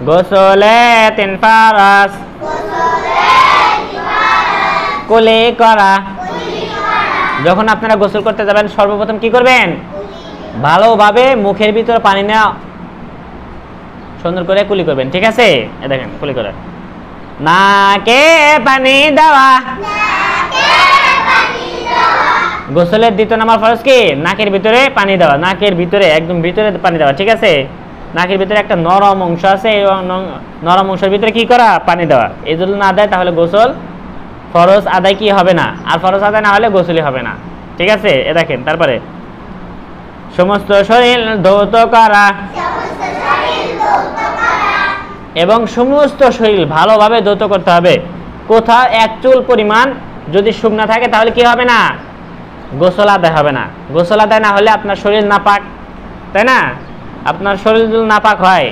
গোসলে তিন ফরজ, কুলি করা। যখন আপনারা গোসল করতে যাবেন সর্বপ্রথম কি করবেন? ভালোভাবে মুখের ভিতরে পানি নেওয়া, সুন্দর করে কুলি করবেন। ঠিক আছে, দেখেন কুলি করা। নাকে পানি দেওয়া, গোসলের দ্বিতীয় নাম্বার ফরজ কি? নাকের ভিতরে পানি দেওয়া, নাকের ভিতরে একদম ভিতরে পানি দেওয়া। ঠিক আছে, নাকের ভিতরে একটা নরম অংশ আছে, এবং নরম অংশের ভিতরে কি করা? পানি দেওয়া। এই যদি না দেয় তাহলে গোসল ফরজ আদায় কি হবে না, আর ফরজ আদায় না হলে গোসলই হবে না। ঠিক আছে, এ দেখেন। তারপরে সমস্ত শরীর ধৌত করা, এবং সমস্ত শরীর ভালোভাবে ধৌত করতে হবে। কোথাও এক চুল পরিমাণ যদি শুকনা থাকে তাহলে কি হবে না? গোসল আদায় হবে না। গোসল আদায় না হলে আপনার শরীর নাপাক, তাই না? আপনার শরীর যদি নাপাক হয়